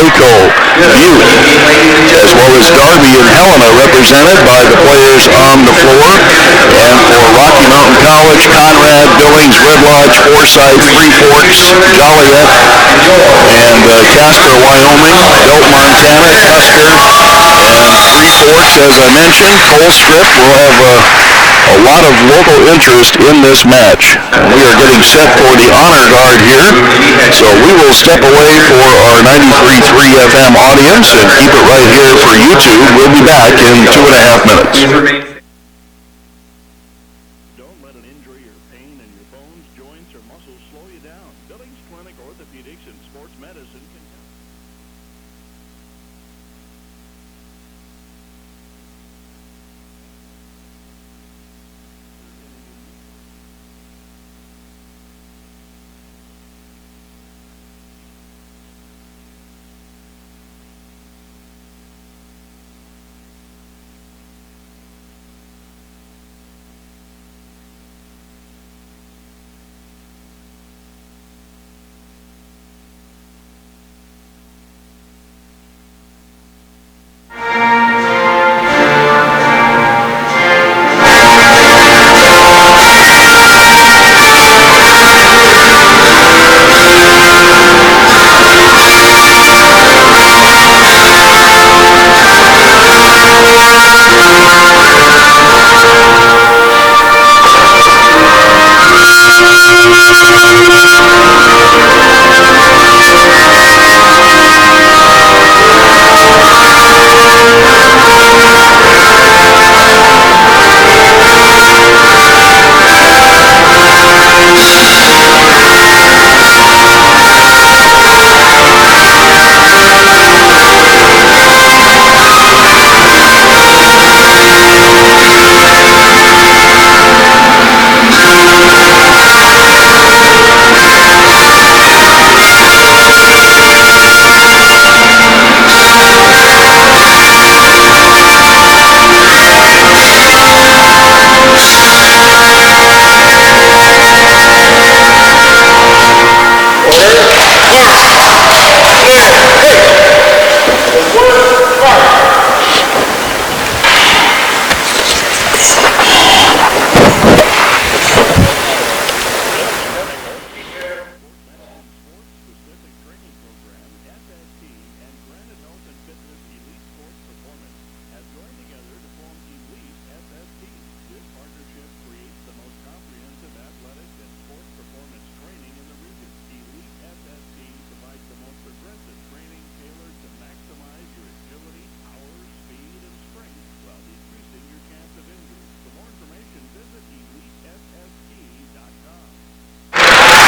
Waco Butte, as well as Darby and Helena, represented by the players on the floor. And for Rocky Mountain College, Conrad, Billings, Red Lodge, Forsyth, Three Forks, Joliet, and Casper, Wyoming, Built, Montana, Custer, and Three Forks, as I mentioned. Colstrip will have a lot of local interest in this match. We are getting set for the honor guard here, so we will step away for our 93.3 FM audience and keep it right here for YouTube. We'll be back in 2.5 minutes. Don't let an injury or pain in your bones, joints, or muscles slow you down. Billings Clinic Orthopedics and Sports Medicine can help.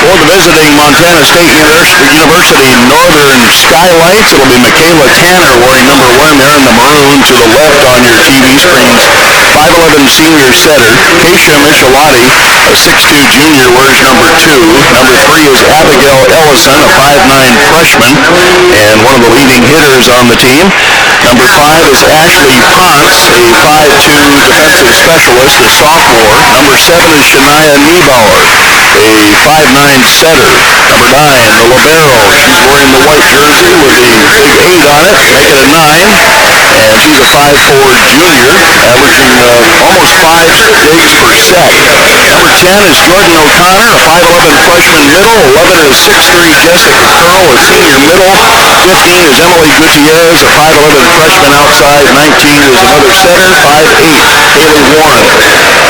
For the visiting Montana State University Northern Skylights, it'll be Michaela Tanner wearing number 1 there in the maroon to the left on your TV screens. 5'11 senior setter. Keisha Michelotti, a 6'2 junior, wears number 2. Number 3 is Abigail Ellison, a 5'9 freshman and one of the leading hitters on the team. Number 5 is Ashley Ponce, a 5'2 defensive specialist, a sophomore. Number 7 is Shania Niebauer, a 5'9 setter. Number 9, the libero. She's wearing the white jersey with the big 8 on it, make it a 9. And she's a 5'4 junior, averaging almost 5 digs per set. Number 10 is Jordan O'Connor, a 5'11 freshman middle. 11 is 6'3 Jessica Curl, a senior middle. 15 is Emily Gutierrez, a 5'11 freshman outside. 19 is another setter. 5'8 Haley Warren.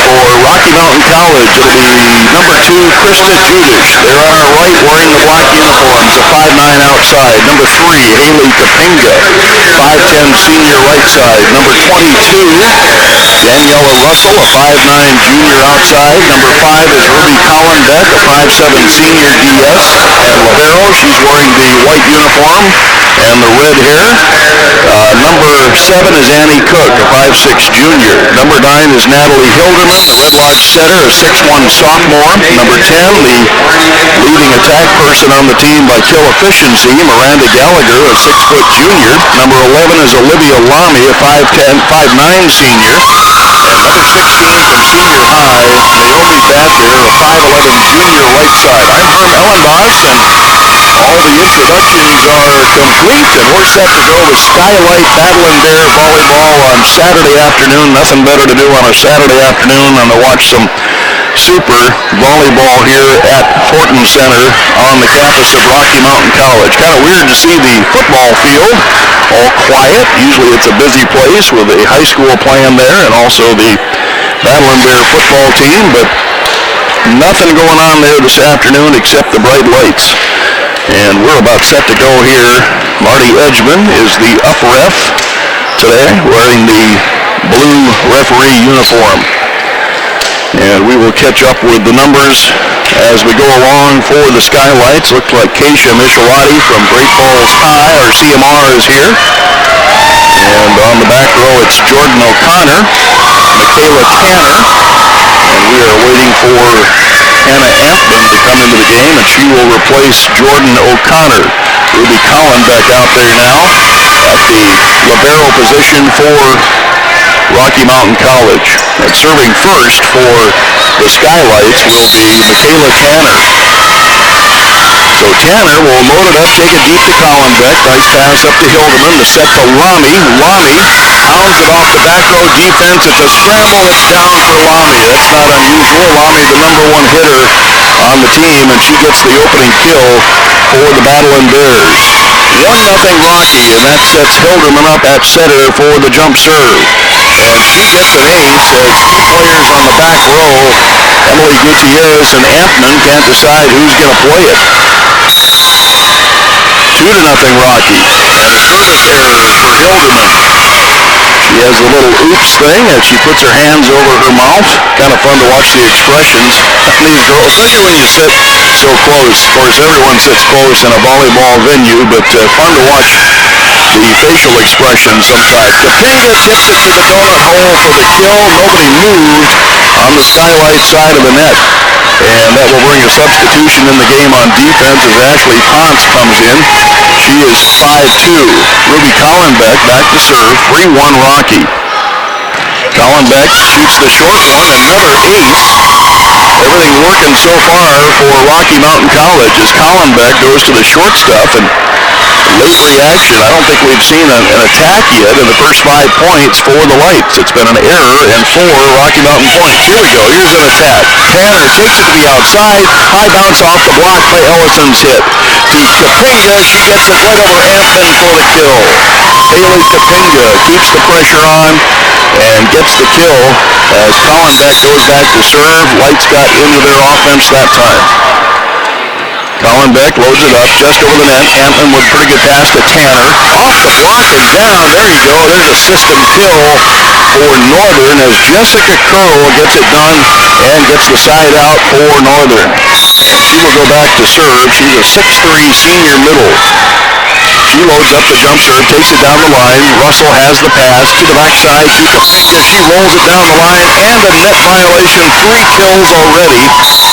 For Rocky Mountain College, it'll be number 2 Krista Judish. They're on our right wearing the black uniforms, a 5'9 outside. Number 3 Haley Kapinga, 5'10 senior right side. Number 22 Daniela Russell, a 5'9 junior outside. Number 5 is Ruby Collenbeck, a 5'7 senior DS. And libero, she's wearing the white uniform and the red hair. Number 7 is Annie Cook, a 5'6 junior. Number 9 is Natalie Hilderman, the Red Lodge setter, a 6'1 sophomore. Number 10, the leading attack person on the team by kill efficiency, Miranda Gallagher, a 6' junior. Number 11 is Olivia Lamy, a 5'9 senior. And number 16 from senior high, Naomi Badger, a 5'11 junior right side. I'm Herm Elenbaas, and All the introductions are complete, and we're set to go with Skylight Battlin Bear Volleyball on Saturday afternoon. Nothing better to do on a Saturday afternoon than to watch some super volleyball here at Fortin Center on the campus of Rocky Mountain College. Kind of weird to see the football field all quiet. Usually it's a busy place with a high school playing there and also the Battlin Bear football team, but nothing going on there this afternoon except the bright lights. And we're about set to go here. Marty Edgman is the up ref today, wearing the blue referee uniform. And we will catch up with the numbers as we go along for the Skylights. Looks like Keisha Michelati from Great Falls High, our CMR, is here. And on the back row, it's Jordan O'Connor, Michaela Tanner, and we are waiting for Hannah Ampton to come into the game, and she will replace Jordan O'Connor. Ruby Collenbeck out there now at the libero position for Rocky Mountain College. And serving first for the Skylights will be Michaela Tanner. So Tanner will load it up, take it deep to Collenbeck. Nice pass up to Hildeman. The set to Lamy. Lamy pounds it off the back row defense. It's a scramble. It's down for Lamy. That's not unusual. Lamy, the number one hitter on the team, and she gets the opening kill for the Battlin Bears. 1-0 Rocky, and that sets Hildeman up at center for the jump serve. And she gets an ace as two players on the back row, Emily Gutierrez and Ampman, can't decide who's going to play it. 2-0 Rocky, and a service error for Hildeman. She has a little oops thing as she puts her hands over her mouth. Kind of fun to watch the expressions on these girls, especially when you sit so close. Of course, everyone sits close in a volleyball venue, but fun to watch the facial expressions sometimes. Kapinga tips it to the donut hole for the kill. Nobody moved on the Skylight side of the net. And that will bring a substitution in the game on defense as Ashley Ponce comes in. She is 5'2". Ruby Collenbeck back to serve. 3-1 Rocky. Collenbeck shoots the short one. Another ace. Everything working so far for Rocky Mountain College as Collenbeck goes to the short stuff, and late reaction. I don't think we've seen an attack yet in the first 5 points for the Lights. It's been an error and 4 Rocky Mountain points. Here we go. Here's an attack. Tanner takes it to the outside. High bounce off the block by Ellison's hit. To Kapinga. She gets it right over Ampton for the kill. Haley Kapinga keeps the pressure on and gets the kill as Collenbeck goes back to serve. Lights got into their offense that time. Collenbeck loads it up just over the net. Ampton with a pretty good pass to Tanner. Off the block and down. There you go. There's a system kill for Northern as Jessica KURL gets it done and gets the side out for Northern. And she will go back to serve. She's a 6'3" senior middle. She loads up the jump serve, takes it down the line. Russell has the pass to the backside to Kapinga. She rolls it down the line and a net violation. 3 kills already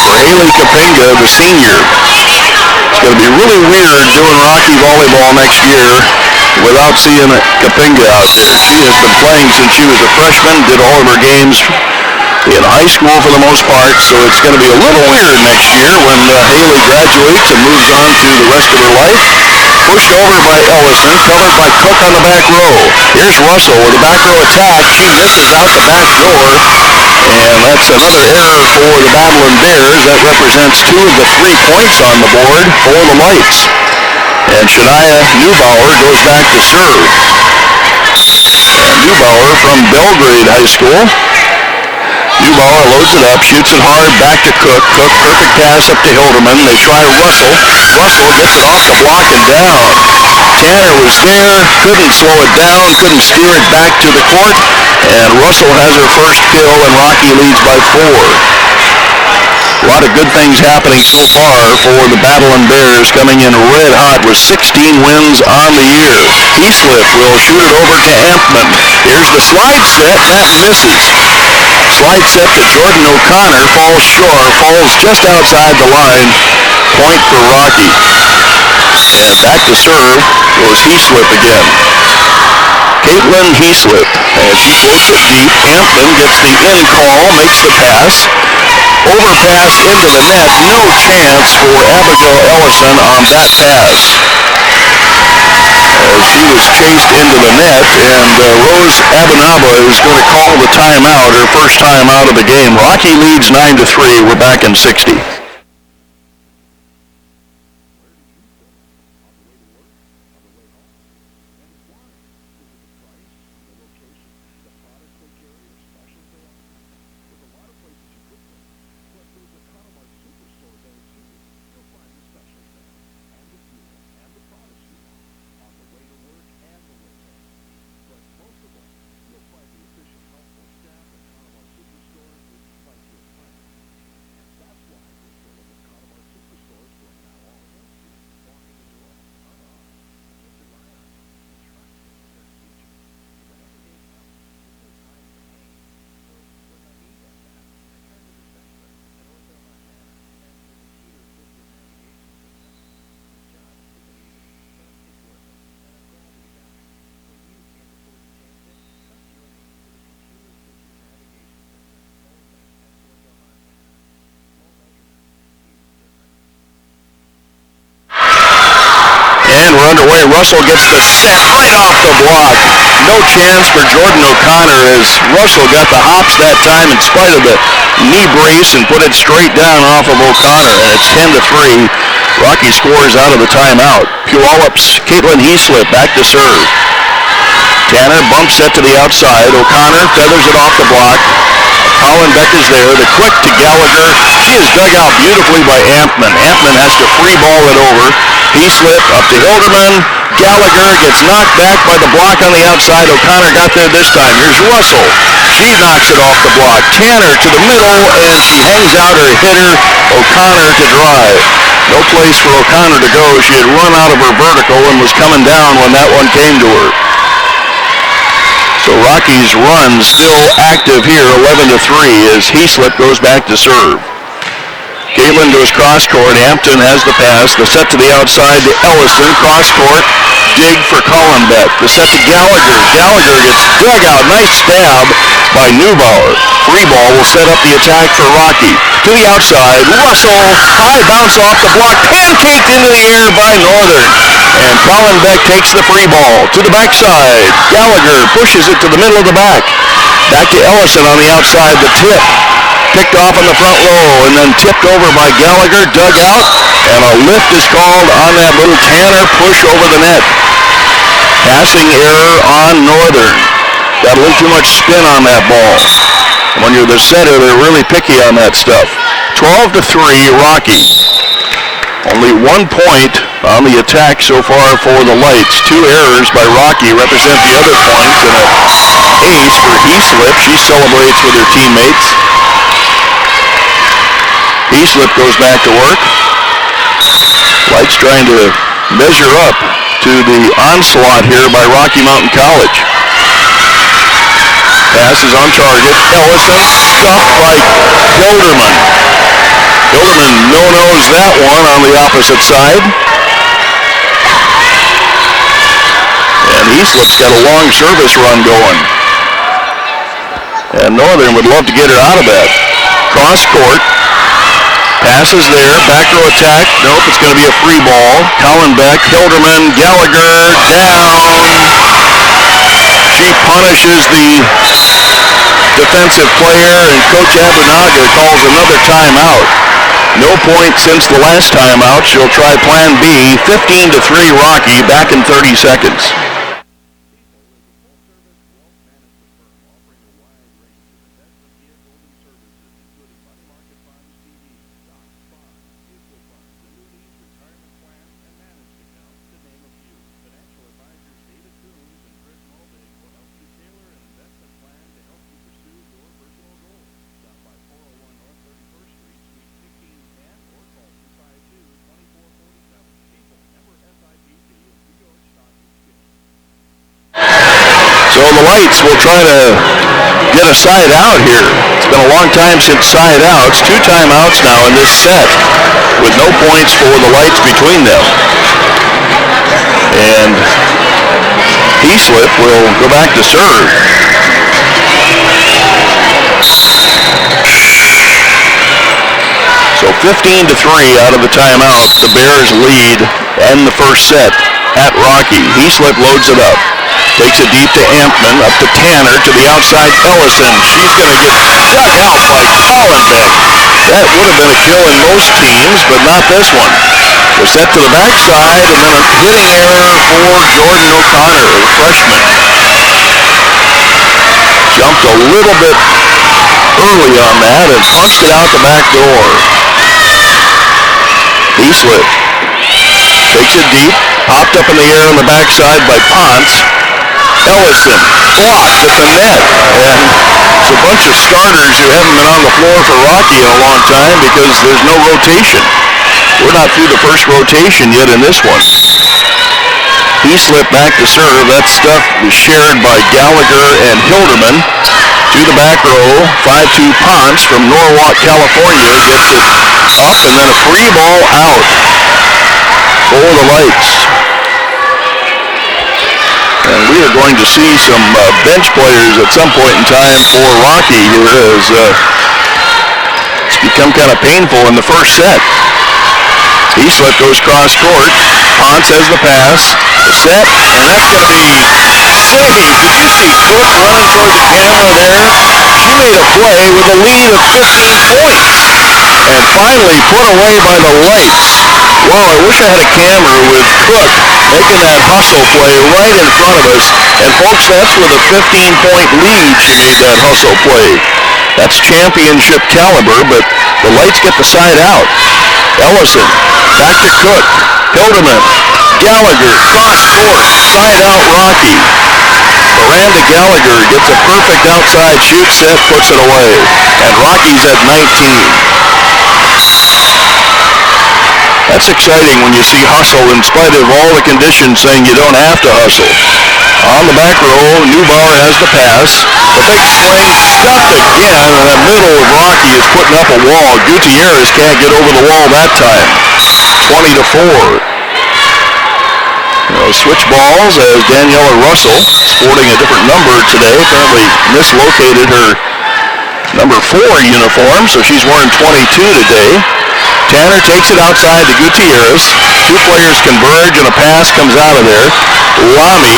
for Haley Kapinga, the senior. It's going to be really weird doing Rocky volleyball next year without seeing Kapinga out there. She has been playing since she was a freshman, did all of her games in high school for the most part, so it's going to be a little weird next year when Haley graduates and moves on to the rest of her life. Pushed over by Ellison, covered by Cook on the back row. Here's Russell with a back row attack. She misses out the back door, and that's another error for the Battlin Bears. That represents 2 of the 3 points on the board for the Lights. And Shania Neubauer goes back to serve. And Neubauer from Belgrade High School. Neubauer loads it up, shoots it hard, back to Cook. Cook, perfect pass up to Hildeman. They try Russell. Russell gets it off the block and down. Tanner was there, couldn't slow it down, couldn't steer it back to the court, and Russell has her first kill, and Rocky leads by 4. A lot of good things happening so far for the Battlin Bears, coming in red hot with 16 wins on the year. Heaslip will shoot it over to Ampman. Here's the slide set. That misses. Slide set to Jordan O'Connor. Falls short. Falls just outside the line. Point for Rocky. And back to serve goes Heaslip again. Caitlin Heaslip. And she floats it deep. Ampman gets the in call. Makes the pass. overpass into the net. No chance for Abigail Ellison on that pass. As she was chased into the net, and Rose Abanaba is going to call the timeout, her first timeout of the game. Rocky leads 9-3. We're back in 60. And we're underway. Russell gets the set right off the block. No chance for Jordan O'Connor as Russell got the hops that time in spite of the knee brace and put it straight down off of O'Connor. And it's 10-3. Rocky scores out of the timeout. Puyallups, Caitlin Heaslip back to serve. Tanner bumps set to the outside. O'Connor feathers it off the block. Colin Beck is there. The quick to Gallagher. She is dug out beautifully by Ampman. Ampman has to free ball it over. Heaslip up to Hilderman. Gallagher gets knocked back by the block on the outside. O'Connor got there this time. Here's Russell. She knocks it off the block. Tanner to the middle, and she hangs out her hitter, O'Connor, to drive. No place for O'Connor to go. She had run out of her vertical and was coming down when that one came to her. So Rocky's run still active here, 11-3, as Heaslip goes back to serve. Caitlin goes cross court. Hampton has the pass. The set to the outside to Ellison. Cross court. Dig for Collenbeck. The set to Gallagher. Gallagher gets dug out. Nice stab by Neubauer. Free ball will set up the attack for Rocky. To the outside. Russell. High bounce off the block. Pancaked into the air by Northern. And Collenbeck takes the free ball. To the backside. Gallagher pushes it to the middle of the back. Back to Ellison on the outside. The tip. Picked off on the front row and then tipped over by Gallagher, dug out, and a lift is called on that little Tanner push over the net. Passing error on Northern. Got a little too much spin on that ball. When you're the setter, they're really picky on that stuff. 12-3, Rocky. Only 1 point on the attack so far for the Lights. 2 errors by Rocky represent the other points, and an ace for Heaslip. She celebrates with her teammates. Heaslip goes back to work. Lights trying to measure up to the onslaught here by Rocky Mountain College. Pass is on target. Ellison stuffed by Hilderman. Hilderman no-nos that one on the opposite side. And Heaslip's got a long service run going. And Northern would love to get her out of that. Cross court. Passes there, back row attack. Nope, it's going to be a free ball. Collenbeck, Hilderman, Gallagher, down. She punishes the defensive player, and Coach Abunaga calls another timeout. No point since the last timeout. She'll try plan B. 15-3 Rocky, back in 30 seconds. So the Lights will try to get a side out here. It's been a long time since side outs. 2 timeouts now in this set with no points for the Lights between them. And Heaslip will go back to serve. 15-3 out of the timeout. The Bears lead and the first set at Rocky. Heaslip loads it up. Takes it deep to Ampman, up to Tanner, to the outside Ellison. She's going to get dug out by Hollenbeck. That would have been a kill in most teams, but not this one. The set to the backside, and then a hitting error for Jordan O'Connor, the freshman. Jumped a little bit early on that and punched it out the back door. Heaslip takes it deep, popped up in the air on the backside by Ponce. Ellison blocked at the net, and it's a bunch of starters who haven't been on the floor for Rocky in a long time because there's no rotation. We're not through the first rotation yet in this one. Heaslip back to serve. That stuff is shared by Gallagher and Hilderman. To the back row, 5-2 Ponce from Norwalk, California, gets it up, and then a free ball out for the Lights. And we are going to see some bench players at some point in time for Rocky here as it's become kind of painful in the first set. Heaslip goes cross court. Ponce has the pass. The set, and that's going to be Sylvie. Did you see Cook running toward the camera there? She made a play with a lead of 15 points and finally put away by the Lights. Wow, I wish I had a camera with Cook making that hustle play right in front of us. And folks, that's with a 15-point lead she made that hustle play. That's championship caliber, but the Lights get the side out. Ellison, back to Cook. Hilderman, Gallagher, cross court, side out Rocky. Miranda Gallagher gets a perfect outside shoot set, puts it away. And Rocky's at 19. That's exciting when you see hustle in spite of all the conditions saying you don't have to hustle. On the back row, Neubauer has the pass. The big swing, stuffed again, and the middle of Rocky is putting up a wall. Gutierrez can't get over the wall that time. 20-4. Switch balls as Daniela Russell, sporting a different number today, apparently mislocated her number 4 uniform, so she's wearing 22 today. Tanner takes it outside to Gutierrez. Two players converge and a pass comes out of there. Lamy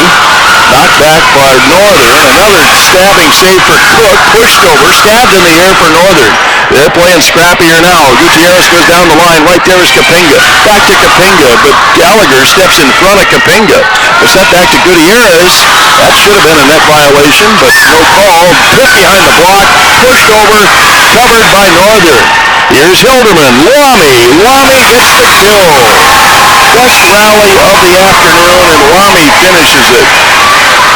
knocked back by Northern. Another stabbing save for Cook. Pushed over, stabbed in the air for Northern. They're playing scrappier now. Gutierrez goes down the line. Right there is Kapinga. Back to Kapinga, but Gallagher steps in front of Kapinga. The set back to Gutierrez. That should have been a net violation, but no call. Hit behind the block. Pushed over. Covered by Northern. Here's Hilderman. Lamy gets the kill. Best rally of the afternoon, and Lamy finishes it.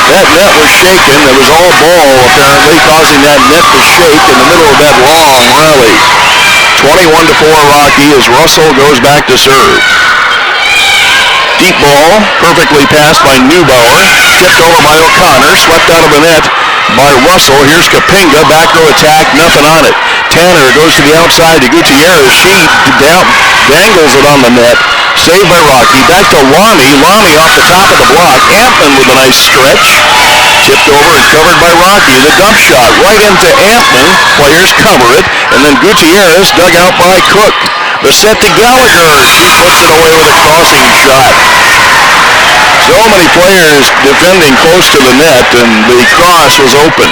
That net was shaken. It was all ball, apparently, causing that net to shake in the middle of that long rally. 21-4 Rocky as Russell goes back to serve. Deep ball, perfectly passed by Neubauer. Tipped over by O'Connor, swept out of the net by Russell. Here's Kapinga, back row attack, nothing on it. Tanner goes to the outside to Gutierrez. She dangles it on the net. Saved by Rocky. Back to Lamy. Lamy off the top of the block. Ampman with a nice stretch. Tipped over and covered by Rocky. The dump shot right into Ampman. Players cover it. And then Gutierrez dug out by Cook. The set to Gallagher. She puts it away with a crossing shot. So many players defending close to the net, and the cross was open.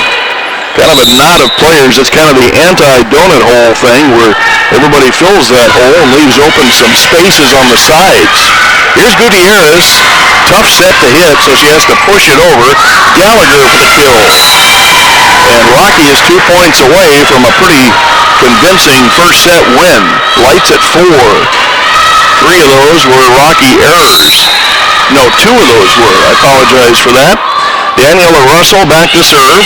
Kind of a knot of players. It's kind of the anti-donut hole thing where everybody fills that hole and leaves open some spaces on the sides. Here's Gutierrez. Tough set to hit, so she has to push it over. Gallagher for the kill. And Rocky is 2 points away from a pretty convincing first set win. Lights at 4. 3 of those were Rocky errors. No, 2 of those were. I apologize for that. Daniela Russell back to serve.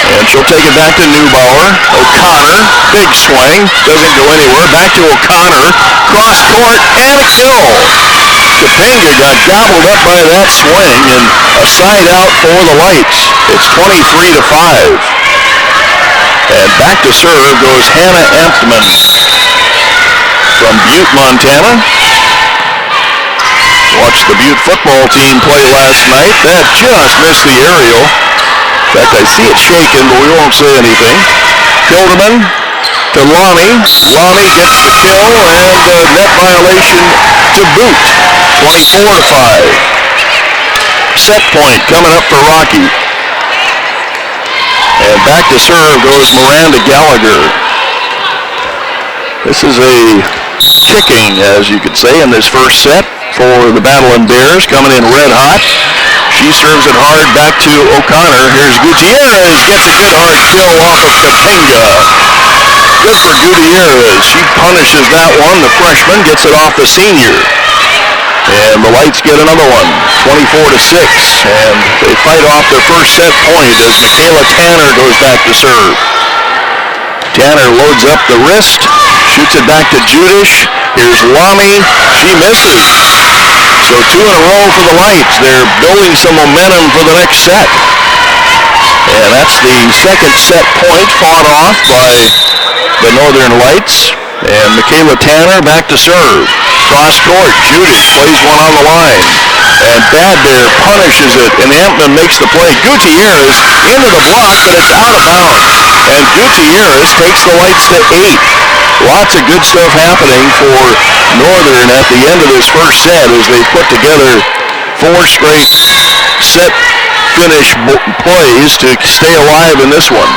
And she'll take it back to Neubauer. O'Connor, big swing, doesn't go anywhere. Back to O'Connor, cross court, and a kill. Kapinga got gobbled up by that swing, and a side out for the Lights. It's 23-5. And back to serve goes Hannah Emptman from Butte, Montana. Watched the Butte football team play last night. That just missed the aerial. In fact, I see it shaken, but we won't say anything. Hilderman to Lamy. Lamy gets the kill and net violation to boot. 24-5. Set point coming up for Rocky. And back to serve goes Miranda Gallagher. This is a kicking, as you could say, in this first set for the Battlin Bears, coming in red hot. She serves it hard back to O'Connor. Here's Gutierrez, gets a good hard kill off of Kapenga. Good for Gutierrez. She punishes that one. The freshman gets it off the senior. And the Lights get another one, 24-6. And they fight off their first set point as Michaela Tanner goes back to serve. Tanner loads up the wrist, shoots it back to Judish. Here's Lamy. She misses. So 2 in a row for the Lights. They're building some momentum for the next set. And that's the second set point fought off by the Northern Lights. And Michaela Tanner back to serve. Cross court, Judish plays one on the line. And Bad Bear punishes it, and Ampman makes the play. Gutierrez into the block, but it's out of bounds. And Gutierrez takes the Lights to 8. Lots of good stuff happening for Northern at the end of this first set as they put together 4 straight set finish plays to stay alive in this one.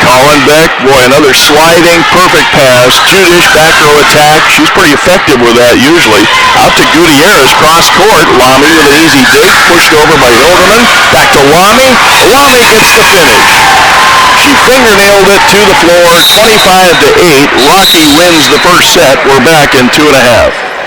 Colin Beck, boy, another sliding, perfect pass. Judish, back row attack. She's pretty effective with that usually. Out to Gutierrez, cross court. Lamy with an easy dig, pushed over by Hilderman. Back to Lamy. Lamy gets the finish. She fingernailed it to the floor, 25-8. Rocky wins the first set. We're back in 2.5.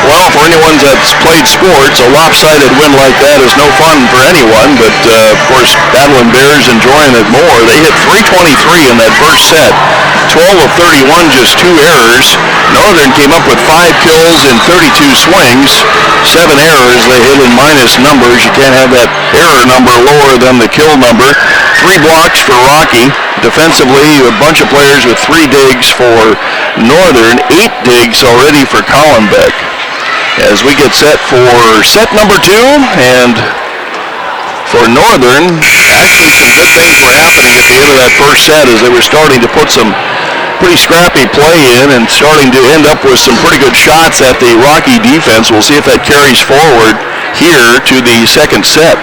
Well, for anyone that's played sports, a lopsided win like that is no fun for anyone, but of course, Battlin Bears enjoying it more. They hit 323 in that first set, 12 of 31, just 2 errors. Northern came up with 5 kills and 32 swings, 7 errors. They hit in minus numbers. You can't have that error number lower than the kill number. 3 blocks for Rocky. Defensively, a bunch of players with 3 digs for Northern, 8 digs already for Colin Beck. As we get set for set number 2, and for Northern, actually some good things were happening at the end of that first set as they were starting to put some pretty scrappy play in and starting to end up with some pretty good shots at the Rocky defense. We'll see if that carries forward here to the second set.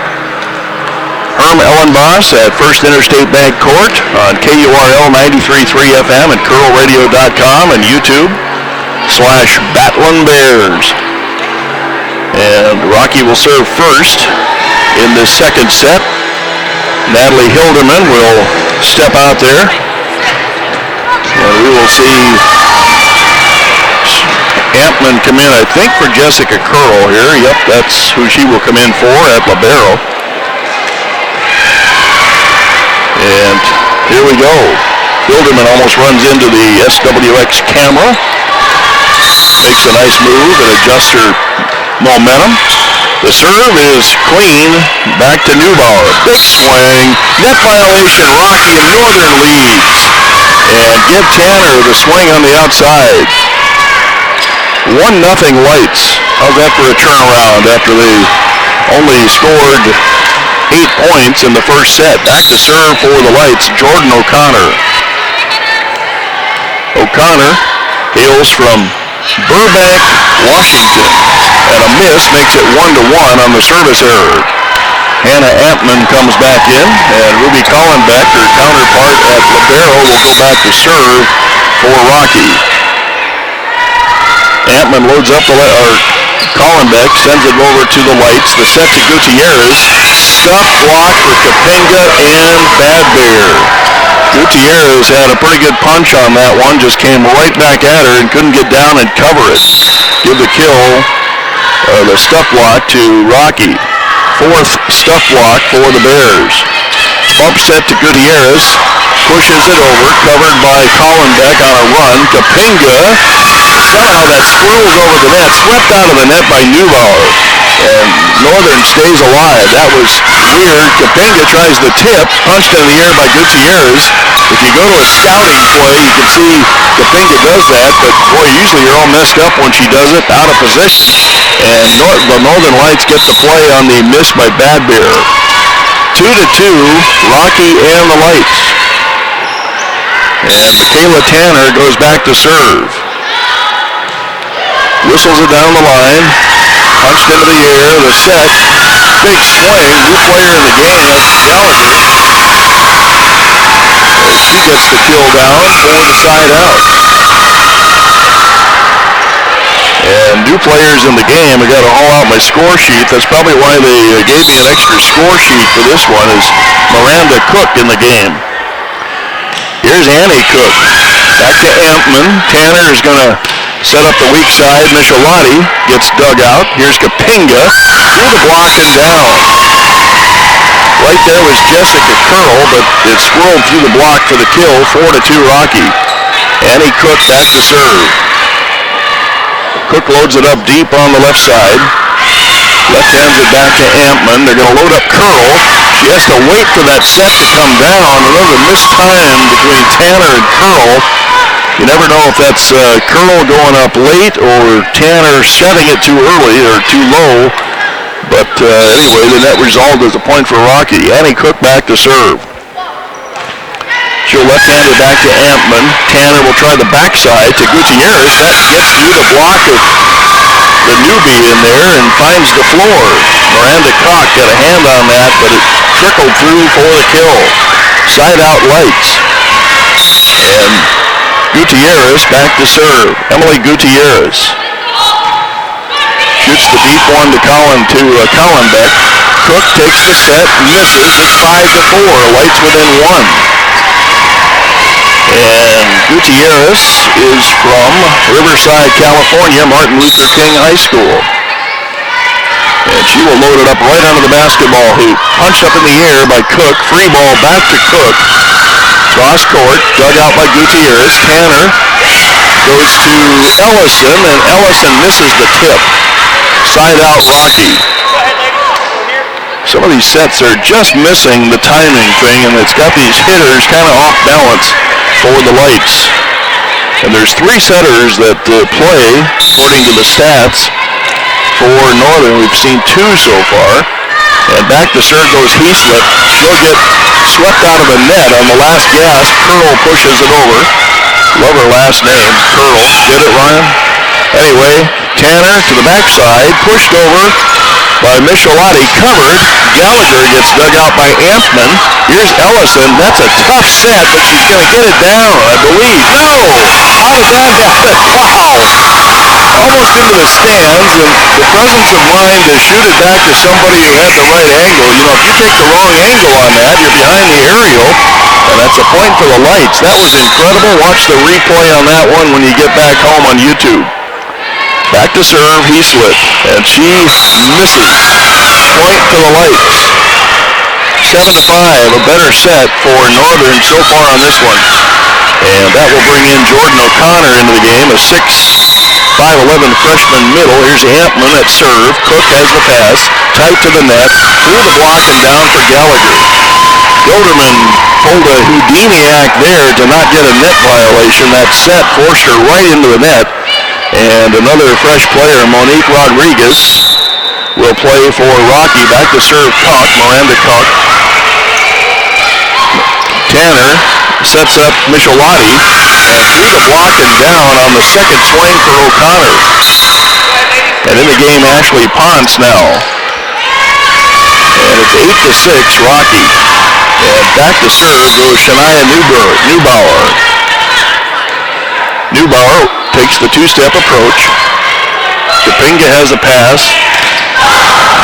Herm Elenbaas at First Interstate Bank Court on KURL 93.3 FM at KURLradio.com and YouTube/Battlin Bears. And Rocky will serve first in this second set. Natalie Hilderman will step out there. And we will see Ampman come in, I think, for Jessica KURL here. Yep, that's who she will come in for at libero. And here we go. Hilderman almost runs into the SWX camera. Makes a nice move and adjusts her momentum. The serve is clean. Back to Neubauer. Big swing. Net violation. Rocky and Northern leads. And give Tanner the swing on the outside. 1-0 Lights. How's that for a turnaround after they only scored 8 points in the first set? Back to serve for the Lights, Jordan O'Connor. O'Connor hails from Burbank, Washington. And a miss makes it 1-1 on the service error. Hannah Ampman comes back in, and Ruby Collenbeck, her counterpart at libero, will go back to serve for Rocky. Ampman loads up Collenbeck sends it over to the Lights. The set to Gutierrez. Stuff block for Kapinga and Bad Bear. Gutierrez had a pretty good punch on that one. Just came right back at her and couldn't get down and cover it. Give the kill, the stuff block to Rocky. Fourth stuff block for the Bears. Bump set to Gutierrez. Pushes it over, covered by Collenbeck on a run. Kapinga, somehow that squirrels over the net, swept out of the net by Neubauer. And Northern stays alive. That was weird. Kapinga tries the tip, punched in the air by Gutierrez. If you go to a scouting play, you can see Kapinga does that, but boy, usually you're all messed up when she does it, out of position. And the Northern Lights get the play on the miss by Bad Bear. 2-2, Rocky and the Lights. And Michaela Tanner goes back to serve. Whistles it down the line. Punched into the air. The set. Big swing. New player in the game. That's Gallagher. And she gets the kill down for the side out. And new players in the game. I got to haul out my score sheet. That's probably why they gave me an extra score sheet for this one, is Miranda Cook in the game. Here's Annie Cook. Back to Ampman. Tanner is going to set up the weak side. Michelati gets dug out. Here's Kapinga. Through the block and down. Right there was Jessica KURL, but it swirled through the block for the kill. 4-2 Rocky. Annie Cook back to serve. Cook loads it up deep on the left side. Left hands it back to Ampman. They're going to load up KURL. She has to wait for that set to come down. Another missed time between Tanner and KURL. You never know if that's KURL going up late or Tanner setting it too early or too low. But anyway, the net result is a point for Rocky. Annie Cook back to serve. She'll left-hand it back to Ampman. Tanner will try the backside to Gutierrez. That gets through the block of the newbie in there and finds the floor. Miranda Cock got a hand on that, but it trickled through for the kill. Side out Lights. And Gutierrez back to serve. Emily Gutierrez. Shoots the deep one to Collenbeck. Cook takes the set, misses. It's 5-4. Lights within one. And Gutierrez is from Riverside, California, Martin Luther King High School. And she will load it up right onto the basketball hoop. Punched up in the air by Cook. Free ball back to Cook. Cross court, dug out by Gutierrez. Tanner goes to Ellison, and Ellison misses the tip. Side out Rocky. Some of these sets are just missing the timing thing, and it's got these hitters kind of off balance for the Lights. And there's 3 setters that play, according to the stats, for Northern. We've seen 2 so far. And back to serve goes Heaslip. She'll get swept out of the net on the last gasp. KURL pushes it over. Love her last name, KURL. Get it, Ryan? Anyway, Tanner to the backside, pushed over by Michelotti, covered. Gallagher gets dug out by Ampman. Here's Ellison. That's a tough set, but she's going to get it down, I believe. No! How did that happen? Wow! Almost into the stands, and the presence of mind to shoot it back to somebody who had the right angle. You know, if you take the wrong angle on that, you're behind the aerial, and that's a point for the Lights. That was incredible. Watch the replay on that one when you get back home on YouTube. Back to serve, Heaslip, and she misses. Point to the Lights. 7-5, a better set for Northern so far on this one. And that will bring in Jordan O'Connor into the game, a 6'5'11" freshman middle. Here's Ampman at serve. Cook has the pass, tight to the net, through the block and down for Gallagher. Gilderman pulled a Houdini-act there to not get a net violation. That set forced her right into the net. And another fresh player, Monique Rodriguez, will play for Rocky. Back to serve Koch, Miranda Koch. Tanner sets up Michelotti, and through the block and down on the second swing for O'Connor. And in the game, Ashley Ponce now. And it's 8-6, Rocky. And back to serve goes Shania Neubauer. Neubauer takes the two-step approach. Kapinga has a pass.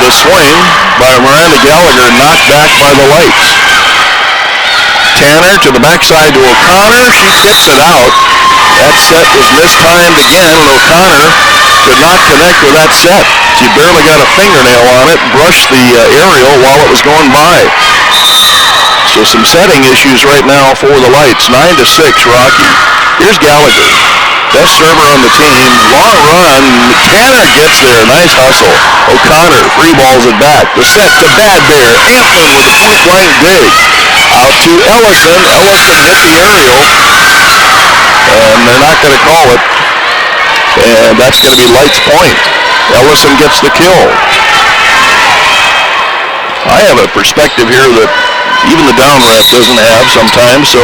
The swing by Miranda Gallagher knocked back by the Lights. Tanner to the backside to O'Connor. She gets it out. That set was mistimed again, and O'Connor could not connect with that set. She barely got a fingernail on it, brushed the aerial while it was going by. So some setting issues right now for the Lights. 9-6, Rocky. Here's Gallagher. Best server on the team. Long run. Tanner gets there. Nice hustle. O'Connor free balls it back. The set to Bad Bear. Ampman with a point-blank dig. Out to Ellison. Ellison hit the aerial. And they're not going to call it. And that's going to be Lights point. Ellison gets the kill. I have a perspective here that even the down ref doesn't have sometimes, so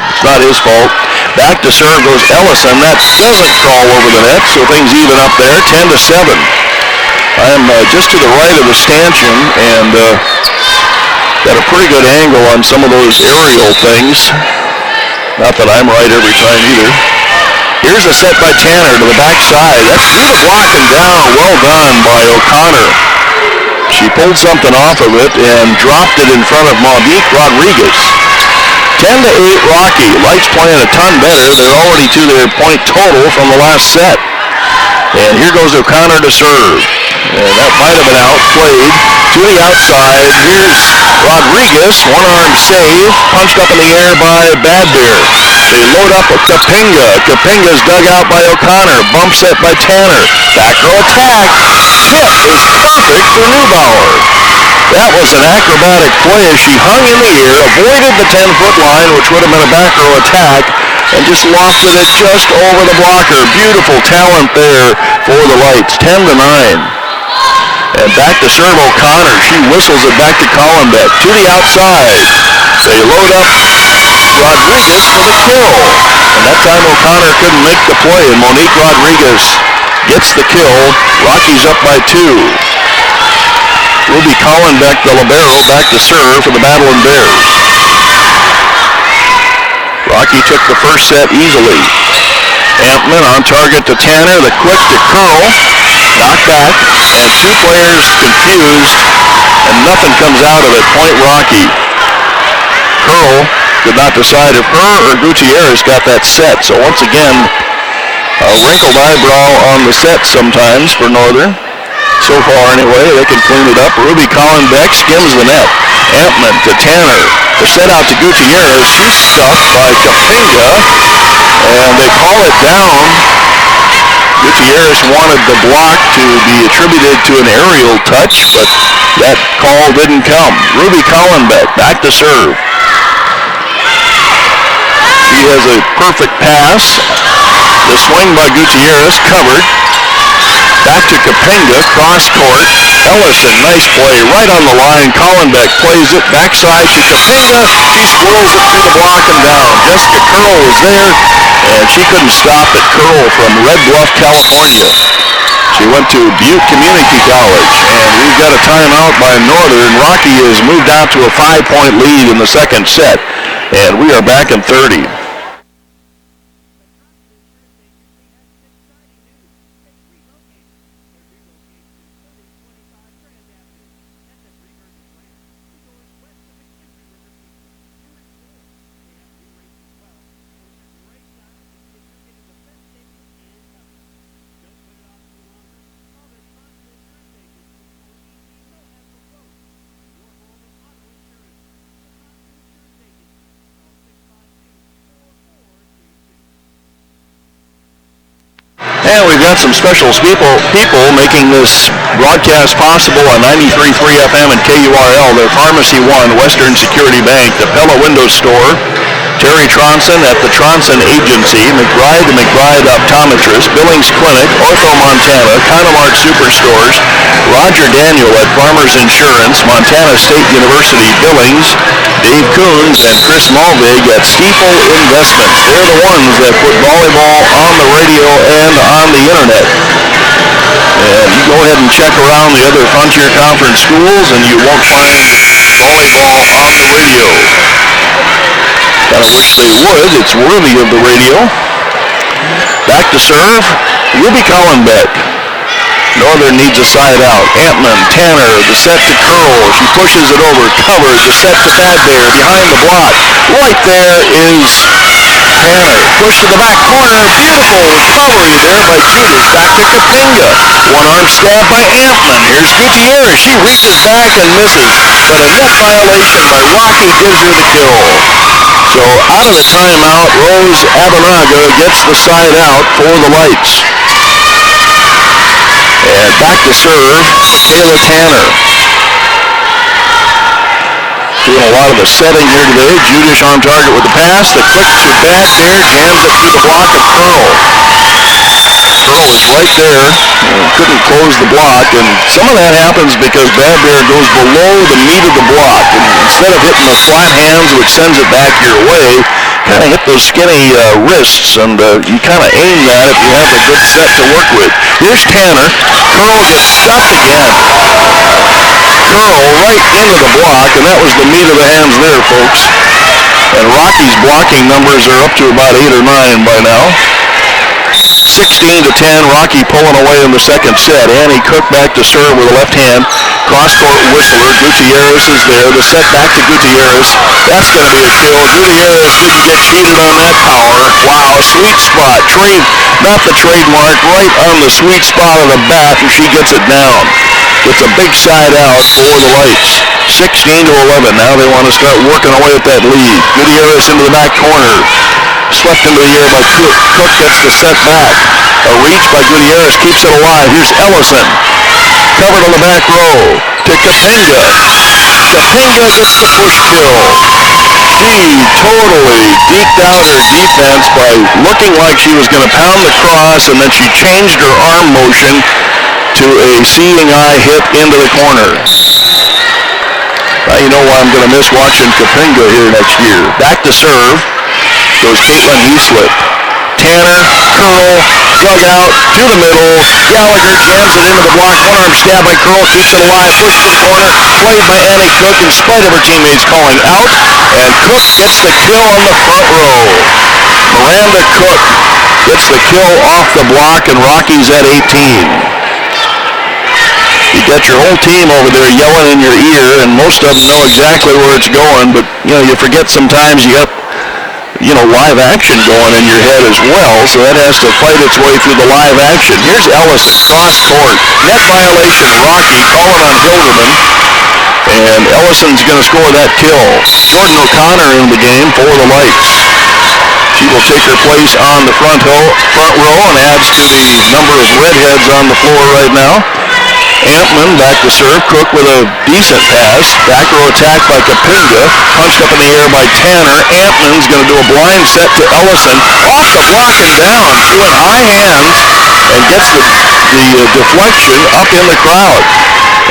it's not his fault. Back to serve goes Ellison. That doesn't crawl over the net, so things even up there, 10-7. I'm just to the right of the stanchion, and got a pretty good angle on some of those aerial things. Not that I'm right every time either. Here's a set by Tanner to the backside. That's through the block and down. Well done by O'Connor. She pulled something off of it and dropped it in front of Monique Rodriguez. 10-8 Rocky. Lights playing a ton better. They're already to their point total from the last set. And here goes O'Connor to serve. And that might have been outplayed to the outside. Here's Rodriguez, one-arm save, punched up in the air by Bad Bear. They load up with Kapinga. Kapinga's dug out by O'Connor. Bump set by Tanner. Back row attack. Tip is perfect for Neubauer. That was an acrobatic play as she hung in the air, avoided the 10-foot line, which would have been a back row attack, and just lofted it just over the blocker. Beautiful talent there for the Lights, 10-9. And back to serve O'Connor. She whistles it back to Collenbeck. To the outside. They load up Rodriguez for the kill. And that time O'Connor couldn't make the play, and Monique Rodriguez gets the kill. Rocky's up by 2. Ruby Collenbeck, the libero, back to serve for the Battlin Bears. Rocky took the first set easily. Ampman on target to Tanner. The quick to KURL. Knocked back. And two players confused. And nothing comes out of it. Point Rocky. KURL could not decide if her or Gutierrez got that set. So once again, a wrinkled eyebrow on the set sometimes for Northern. So far anyway, they can clean it up. Ruby Collenbeck skims the net. Ampman to Tanner. The set out to Gutierrez. She's stuffed by Kapinga. And they call it down. Gutierrez wanted the block to be attributed to an aerial touch, but that call didn't come. Ruby Collenbeck back to serve. She has a perfect pass. The swing by Gutierrez covered. Back to Kapinga, cross court. Ellison, nice play, right on the line. Collenbeck plays it backside to Kapinga. She squirrels it through the block and down. Jessica KURL was there, And she couldn't stop at KURL from Red Bluff, California. She went to Butte Community College, and we've got a timeout by Northern. Rocky has moved out to a 5-point lead in the second set, and we are back in 30. And we've got some special people making this broadcast possible on 93.3 FM and KURL. They're Pharmacy One, Western Security Bank, the Pella Window Store, Terry Tronson at the Tronson Agency, McBride Optometrist, Billings Clinic, Ortho Montana, Connemart Superstores, Roger Daniel at Farmers Insurance, Montana State University, Billings, Dave Coons and Chris Malvig at Stiefel Investments. They're the ones that put volleyball on the radio and on the internet. And you go ahead and check around the other Frontier Conference schools and you won't find volleyball on the radio. Kind of wish they would. It's worthy of the radio. Back to serve, Ruby Collenbeck. Northern needs a side out. Antman, Tanner, the set to KURL. She pushes it over, covered, the set to Bad Bear, behind the block. Right there is Tanner. Push to the back corner, beautiful recovery there by Judas. Back to Kapinga. One-arm stab by Antman. Here's Gutierrez. She reaches back and misses. But a net violation by Rocky gives her the kill. So out of the timeout, Rose Abanaga gets the side out for the Lights. And back to serve, Kayla Tanner. Doing a lot of the setting here today. Judas on target with the pass. The quick to Bad Bear, jams it through the block of KURL. KURL is right there. Couldn't close the block, and some of that happens because Bad Bear goes below the meat of the block. And instead of hitting the flat hands, which sends it back your way, kind of hit those skinny wrists, and you kind of aim that if you have a good set to work with. Here's Tanner. KURL gets stuffed again. KURL right into the block, and that was the meat of the hands there, folks. And Rocky's blocking numbers are up to about 8 or 9 by now. 16-10, Rocky pulling away in the second set. Annie Cook back to serve with a left hand. Cross-court whistler. Gutierrez is there. The set back to Gutierrez. That's going to be a kill. Gutierrez didn't get cheated on that power. Wow, sweet spot. Not the trademark, right on the sweet spot of the bat, and she gets it down. It's a big side out for the Lights. 16-11. Now they want to start working away at that lead. Gutierrez into the back corner. Swept into the air by Cook. Cook gets the set back. A reach by Gutierrez keeps it alive. Here's Ellison. Covered on the back row to Kapinga. Kapinga gets the push kill. She totally deked out her defense by looking like she was going to pound the cross, and then she changed her arm motion to a seeing eye hit into the corner. Now you know why I'm going to miss watching Kapinga here next year. Back to serve goes Caitlin Heaslip. Tanner, KURL, dug out to the middle. Gallagher jams it into the block. One-arm stab by KURL, keeps it alive. Push to the corner, played by Annie Cook in spite of her teammates calling out. And Cook gets the kill on the front row. Miranda Cook gets the kill off the block, and Rocky's at 18. You got your whole team over there yelling in your ear, and most of them know exactly where it's going, but you forget sometimes you got live action going in your head as well, so that has to fight its way through the live action. Here's Ellison, cross court, net violation, Rocky calling on Hilderman, and Ellison's going to score that kill. Jordan O'Connor in the game for the Lights. She will take her place on the front row and adds to the number of redheads on the floor right now. Antman back to serve. Cook with a decent pass. Back row attack by Kapinga. Punched up in the air by Tanner. Antman's going to do a blind set to Ellison. Off the block and down. She went high hands and gets the deflection up in the crowd.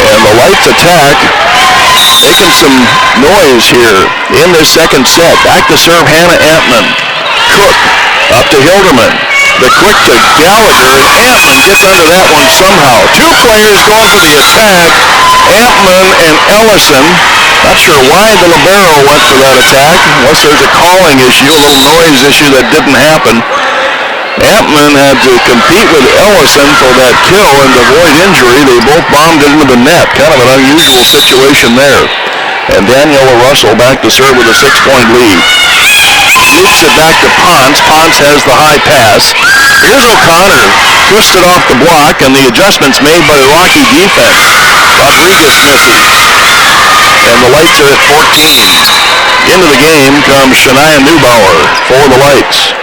And the Lights attack making some noise here in this second set. Back to serve Hannah Antman. Cook up up to Hilderman. The quick to Gallagher, and Ampman gets under that one somehow. Two players going for the attack, Ampman and Ellison. Not sure why the libero went for that attack, unless there's a calling issue, a little noise issue that didn't happen. Ampman had to compete with Ellison for that kill and to avoid injury. They both bombed it into the net. Kind of an unusual situation there. And Daniela Russell back to serve with a 6-point lead. Loops it back to Ponce. Ponce has the high pass. Here's O'Connor. Twisted off the block, and the adjustments made by the Rocky defense. Rodriguez misses. And the Lights are at 14. Into the game comes Shania Neubauer for the Lights.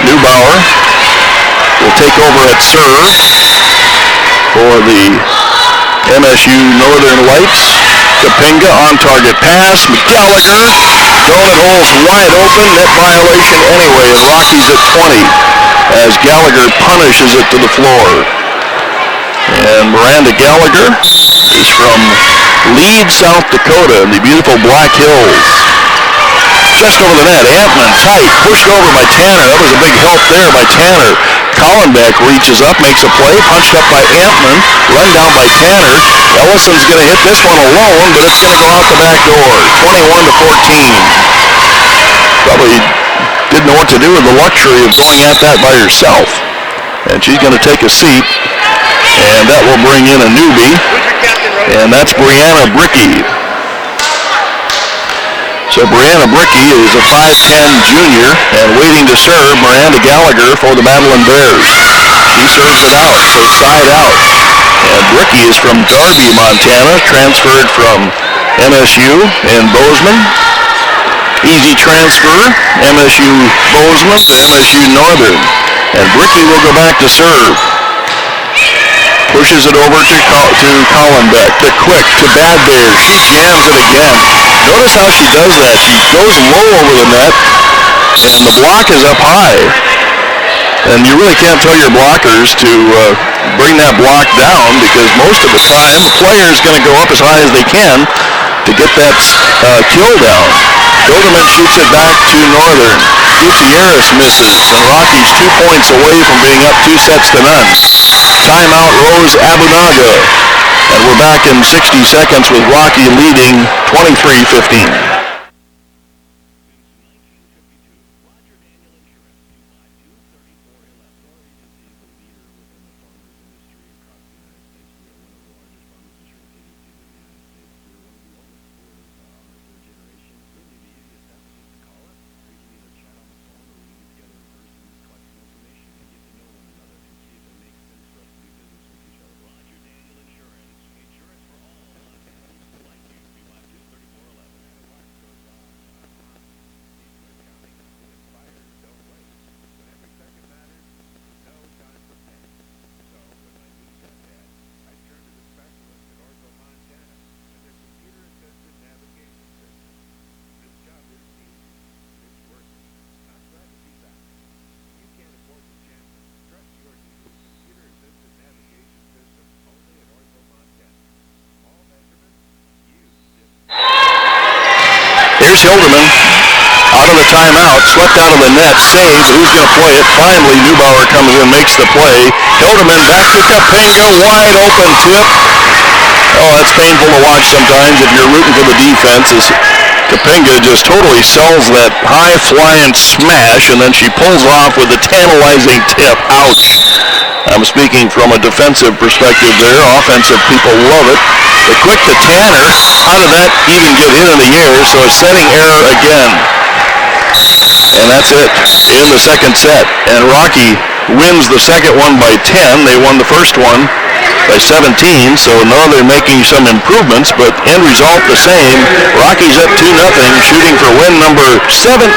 Neubauer will take over at serve for the MSU Northern Lights. Kapinga on target pass. McGallagher. Donut holes wide open. Net violation anyway. And Rockies at 20 as Gallagher punishes it to the floor. And Miranda Gallagher is from Leeds, South Dakota in the beautiful Black Hills. Just over the net. Ampman tight. Pushed over by Tanner. That was a big help there by Tanner. Collenbeck reaches up, makes a play, punched up by Ampman, run down by Tanner. Ellison's going to hit this one alone, but it's going to go out the back door. 21-14. Probably didn't know what to do with the luxury of going at that by herself. And she's going to take a seat, and that will bring in a newbie, and that's Brianna Brickey. So Brianna Brickey is a 5'10 junior and waiting to serve Miranda Gallagher for the Battlin Bears. She serves it out, so side out. And Brickey is from Darby, Montana, transferred from MSU in Bozeman. Easy transfer, MSU Bozeman to MSU Northern. And Brickey will go back to serve. Pushes it over to Collenbeck. The quick to Bad Bears. She jams it again. Notice how she does that. She goes low over the net, and the block is up high. And you really can't tell your blockers to bring that block down, because most of the time the player is going to go up as high as they can to get that kill down. Hilderman shoots it back to Northern. Gutierrez misses, and Rockies 2 points away from being up 2-0. Timeout, Rose Abunaga. And we're back in 60 seconds with Rocky leading 23-15. Here's Hilderman out of the timeout, swept out of the net, saved. Who's going to play it? Finally, Neubauer comes in, makes the play. Hilderman back to Kapinga, wide open tip. Oh, that's painful to watch sometimes if you're rooting for the defense, as Kapinga just totally sells that high-flying smash, and then she pulls off with a tantalizing tip. Ouch. I'm speaking from a defensive perspective there. Offensive people love it. The quick to Tanner. How did that even get hit in the air? So a setting error again. And that's it in the second set. And Rocky wins the second one by 10. They won the first one by 17. So now they're making some improvements, but end result the same. Rocky's up 2-0, shooting for win number 17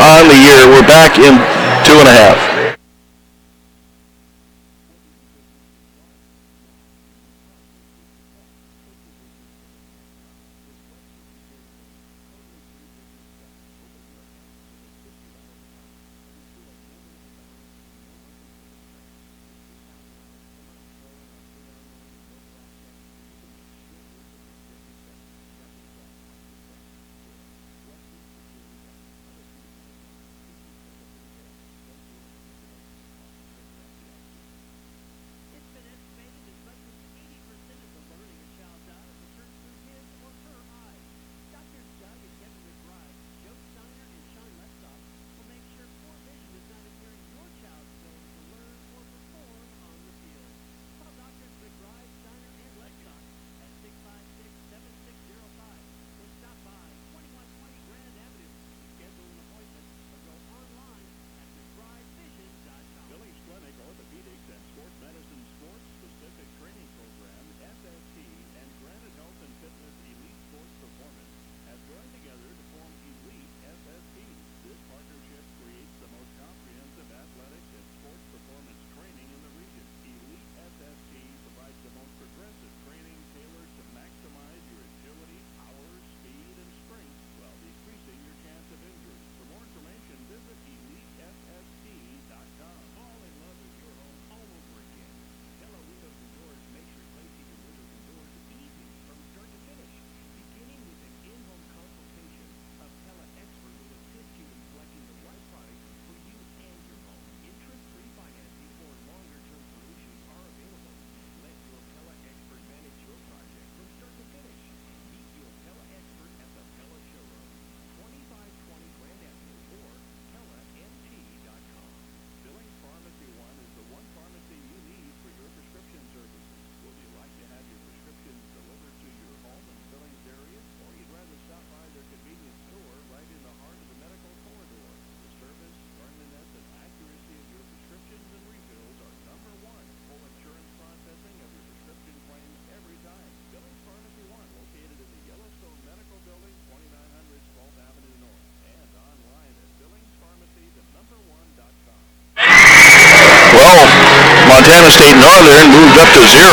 on the year. We're back in 2.5. Montana State Northern moved up to 0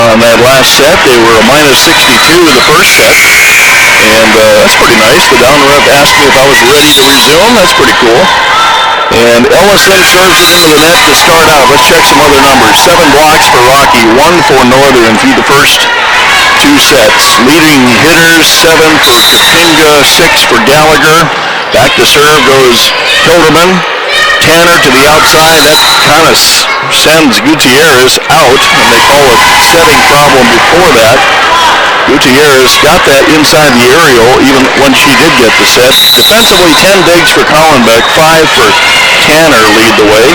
on that last set. They were a minus 62 the first set. And that's pretty nice. The down rep asked me if I was ready to resume. That's pretty cool. And Ellison serves it into the net to start out. Let's check some other numbers. 7 blocks for Rocky, 1 for Northern through the first 2 sets. Leading hitters, 7 for Kapinga, 6 for Gallagher. Back to serve goes Hilderman. Tanner to the outside. That kind of sends Gutierrez out, and they call it setting problem before that. Gutierrez got that inside the aerial even when she did get the set. Defensively, 10 digs for Collenbeck, 5 for Tanner lead the way.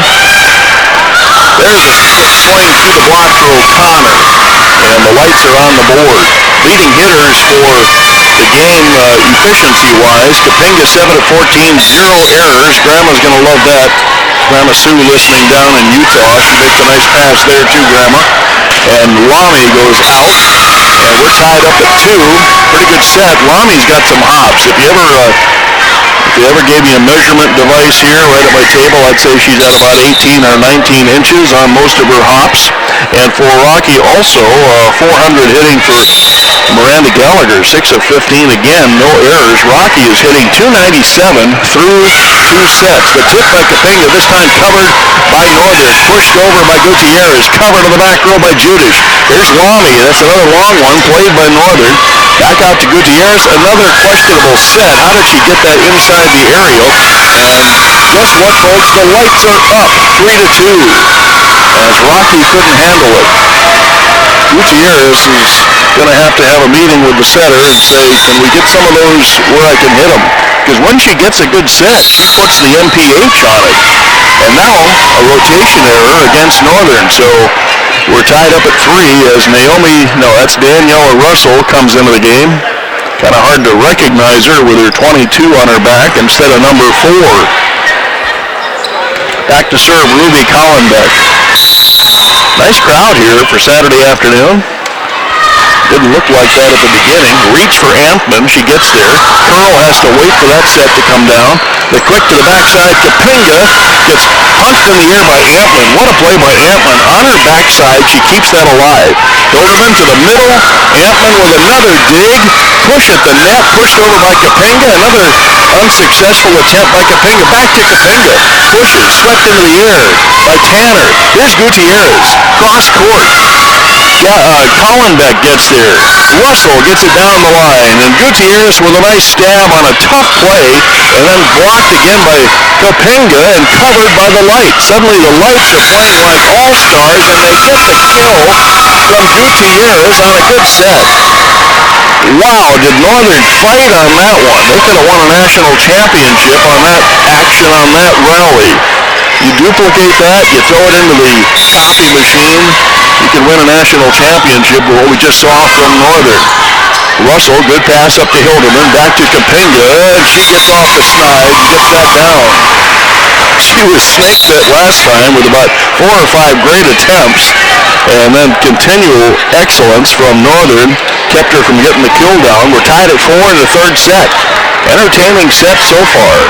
There's a split swing through the block for O'Connor, and the lights are on the board. Leading hitters for the game efficiency-wise, Kapinga 7 of 14, 0 errors. Grandma's going to love that. Grandma Sue listening down in Utah. She makes a nice pass there too, Grandma. And Lamy goes out, and we're tied up at 2. Pretty good set. Lamy's got some hops. If you ever gave me a measurement device here right at my table, I'd say she's at about 18 or 19 inches on most of her hops. And for Rocky also, 400 hitting for Miranda Gallagher, 6 of 15 again, no errors. Rocky is hitting 297 through 2 sets. The tip by Kapinga, this time covered by Northern. Pushed over by Gutierrez, covered to the back row by Judish. Here's Lamy, that's another long one, played by Northern. Back out to Gutierrez, another questionable set. How did she get that inside the aerial? And guess what, folks? The lights are up, 3-2, as Rocky couldn't handle it. Gutierrez is going to have a meeting with the setter and say, can we get some of those where I can hit them? Because when she gets a good set, she puts the MPH on it. And now a rotation error against Northern. So we're tied up at 3 as that's Daniela Russell comes into the game. Kind of hard to recognize her with her 22 on her back instead of number 4. Back to serve Ruby Collenbeck. Nice crowd here for Saturday afternoon. Didn't look like that at the beginning. Reach for Ampman. She gets there. KURL has to wait for that set to come down. The quick to the backside. Kapinga gets punched in the air by Ampman. What a play by Ampman. On her backside, she keeps that alive. Hilderman to the middle. Ampman with another dig. Push at the net. Pushed over by Kapinga. Another unsuccessful attempt by Kapinga. Back to Kapinga. Pushes. Swept into the air by Tanner. Here's Gutierrez. Cross court. Collenbeck gets there. Russell gets it down the line, and Gutierrez with a nice stab on a tough play, and then blocked again by Kapinga and covered by the lights. Suddenly the lights are playing like all-stars, and they get the kill from Gutierrez on a good set. Wow, did Northern fight on that one? They could have won a national championship on that action, on that rally. You duplicate that, you throw it into the copy machine, you can win a national championship with what we just saw from Northern. Russell, good pass up to Hilderman, back to Kapinga, and she gets off the snide, gets that down. She was snake bit last time with about 4 or 5 great attempts, and then continual excellence from Northern kept her from getting the kill down. We're tied at 4 in the 3rd set. Entertaining set so far.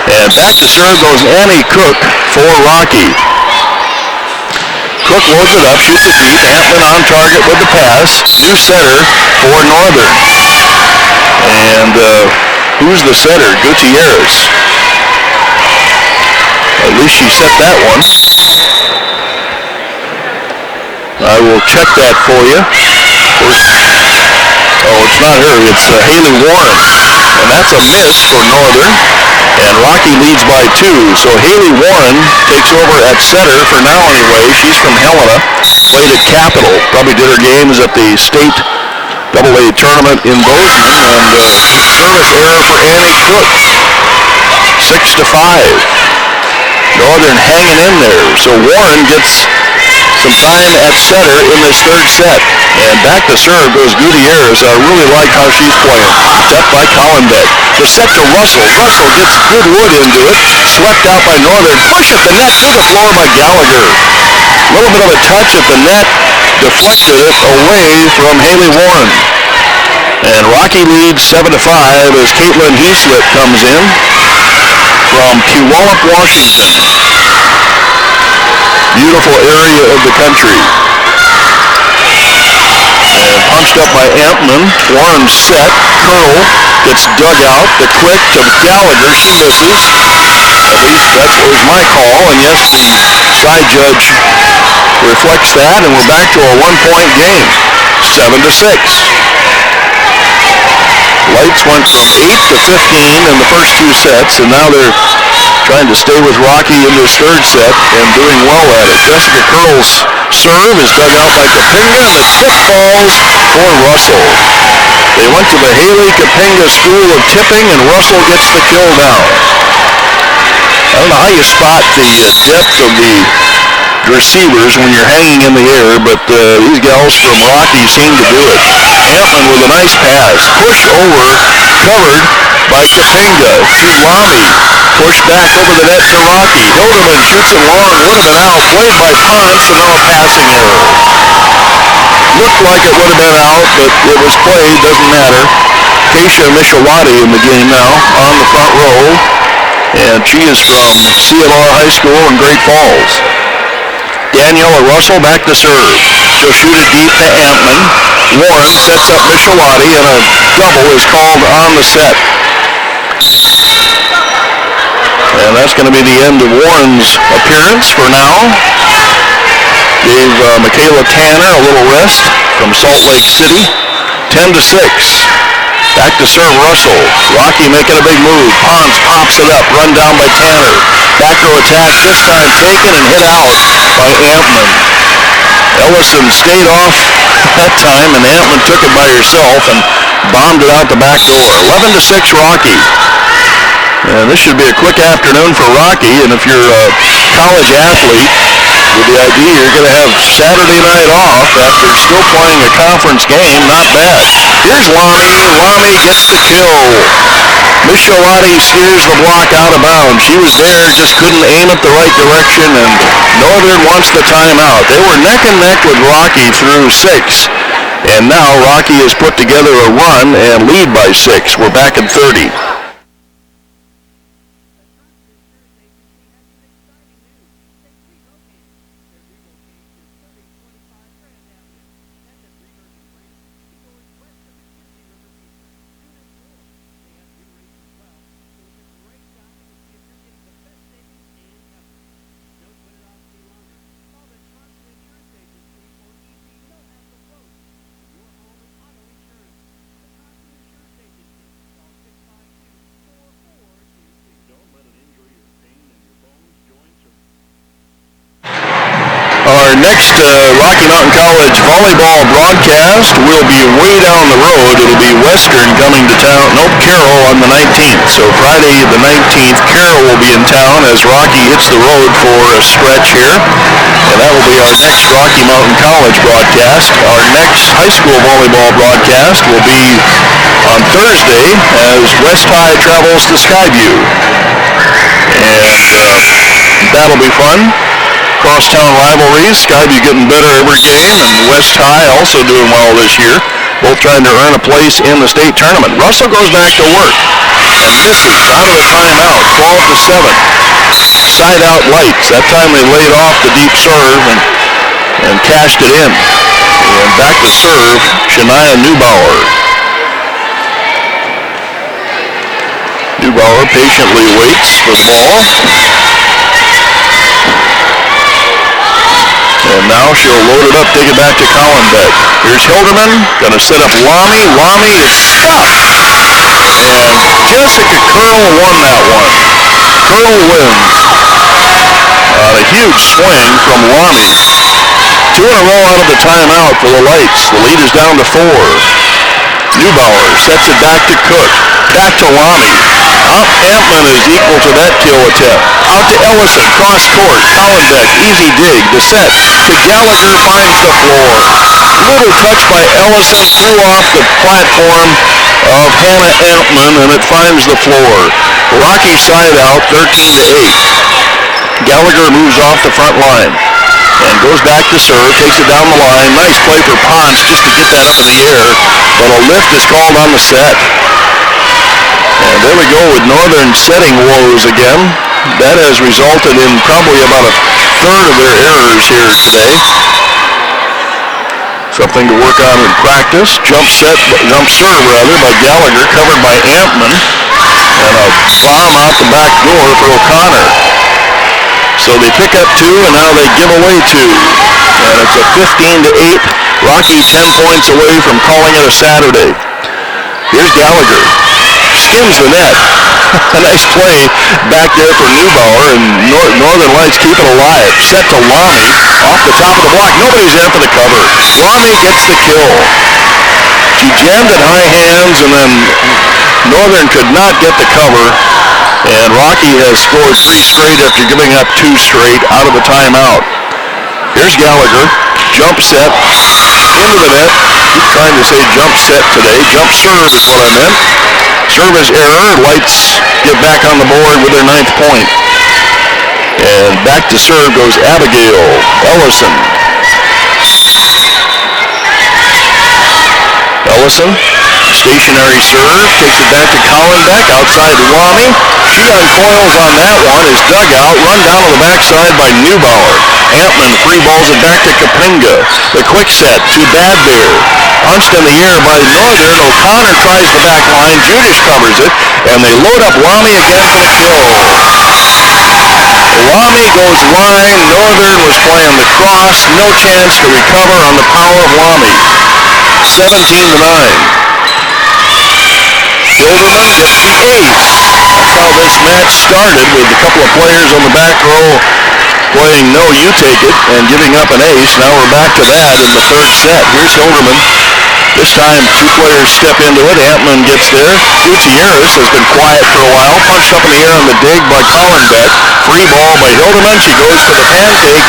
And back to serve goes Annie Cook for Rocky. Cook loads it up, shoots it deep. Ampman on target with the pass. New setter for Northern. And who's the setter? Gutierrez. At least she set that one. I will check that for you. Oh, it's not her. It's Haley Warren. And that's a miss for Northern. And Rocky leads by 2. So Haley Warren takes over at setter for now anyway. She's from Helena. Played at Capital. Probably did her games at the state AA tournament in Bozeman. And service error for Annie Cook. 6-5. Northern hanging in there. So Warren gets some time at setter in this 3rd set. And back to serve goes Gutierrez. I really like how she's playing. Set by Collenbeck. The set to Russell. Russell gets good wood into it. Swept out by Northern. Push at the net to the floor by Gallagher. A little bit of a touch at the net. Deflected it away from Haley Warren. And Rocky leads 7-5 as Caitlin Heaslip comes in from Puyallup, Washington. beautiful area of the country. And punched up by Ampman. Warren set. KURL gets dug out. The quick to Gallagher. She misses. At least that was my call. And yes, the side judge reflects that. And we're back to a one-point game. 7-6. Lights went from 8 to 15 in the first two sets. And now they're trying to stay with Rocky in this third set and doing well at it. Jessica KURL's serve is dug out by Kapinga, and the tip falls for Russell. They went to the Haley Kapinga School of Tipping, and Russell gets the kill down. I don't know how you spot the depth of the receivers when you're hanging in the air, but these gals from Rocky seem to do it. Ampman with a nice pass. Push over, covered by Kapinga to Lamy. Push back over the net to Rocky. Hilderman shoots it long, would have been out. Played by Ponce, and now a passing error. Looked like it would have been out, but it was played, doesn't matter. Keisha Michelati in the game now, on the front row. And she is from CLR High School in Great Falls. Daniela Russell back to serve. She'll shoot it deep to Ampman. Warren sets up Michelati, and a double is called on the set. And that's going to be the end of Warren's appearance for now. Gave Michaela Tanner a little rest from Salt Lake City. 10-6. Back to serve Russell. Rocky making a big move. Ponce pops it up. Run down by Tanner. Back row attack. This time taken and hit out by Ampman. Ellison stayed off that time, and Ampman took it by herself and bombed it out the back door. 11-6 Rocky. And this should be a quick afternoon for Rocky, and if you're a college athlete, with the idea you're going to have Saturday night off after still playing a conference game, not bad. Here's Lamy. Lamy gets the kill. Michelati steers the block out of bounds. She was there, just couldn't aim it the right direction, and Northern wants the timeout. They were neck and neck with Rocky through 6, and now Rocky has put together a run and lead by 6. We're back at 30. Our next Rocky Mountain College volleyball broadcast will be way down the road. It'll be Western coming to town. Nope, Carroll on the 19th. So Friday the 19th, Carroll will be in town as Rocky hits the road for a stretch here. And that will be our next Rocky Mountain College broadcast. Our next high school volleyball broadcast will be on Thursday as West High travels to Skyview. And that'll be fun. Crosstown rivalries, Skyview getting better every game, and West High also doing well this year, both trying to earn a place in the state tournament. Russell goes back to work and misses out of the timeout, 12-7. Side out Lights. That time they laid off the deep serve and cashed it in. And back to serve, Shania Neubauer. Neubauer patiently waits for the ball. And now she'll load it up, take it back to Collenbeck. Here's Hilderman, gonna set up Lamy. Lamy is stopped. And Jessica KURL won that one. KURL wins. A huge swing from Lamy. 2 in a row out of the timeout for the Lights. The lead is down to 4. Neubauer sets it back to Cook. Back to Lamy. Ampman is equal to that kill attempt. Out to Ellison, cross court. Collenbeck, easy dig. The set to Gallagher, finds the floor. Little touch by Ellison, flew off the platform of Hannah Ampman, and it finds the floor. Rocky side out, 13-8. Gallagher moves off the front line and goes back to serve, takes it down the line. Nice play for Ponce just to get that up in the air, but a lift is called on the set. And there we go with Northern setting woes again. That has resulted in probably about a third of their errors here today. Something to work on in practice. Jump serve by Gallagher, covered by Ampman, and a bomb out the back door for O'Connor. So they pick up 2, and now they give away 2. And it's a 15-8. Rocky 10 points away from calling it a Saturday. Here's Gallagher. Skims the net. A nice play back there for Neubauer, and Northern Lights keep it alive. Set to Lamy off the top of the block. Nobody's there for the cover. Lamy gets the kill. She jammed it high hands, and then Northern could not get the cover. And Rocky has scored 3 straight after giving up 2 straight out of the timeout. Here's Gallagher. Jump set into the net. Keep trying to say jump set today. Jump serve is what I meant. Service error. Lights get back on the board with their 9th point. And back to serve goes Abigail Ellison. Ellison, stationary serve, takes it back to Collenbeck, outside Lamy. She uncoils on that one, is dug out, run down to the backside by Neubauer. Ampman free balls it back to Kapinga. The quick set to Bad Bear. Punched in the air by Northern. O'Connor tries the back line. Judish covers it, and they load up Lamy again for the kill. Lamy goes line. Northern was playing the cross. No chance to recover on the power of Lamy. 17-9. Hilderman gets the ace. That's how this match started, with a couple of players on the back row playing no, you take it, and giving up an ace. Now we're back to that in the 3rd set. Here's Hilderman. This time 2 players step into it. Ampman gets there. Gutierrez has been quiet for a while. Punched up in the air on the dig by Collenbeck. Free ball by Hilderman. She goes for the pancake.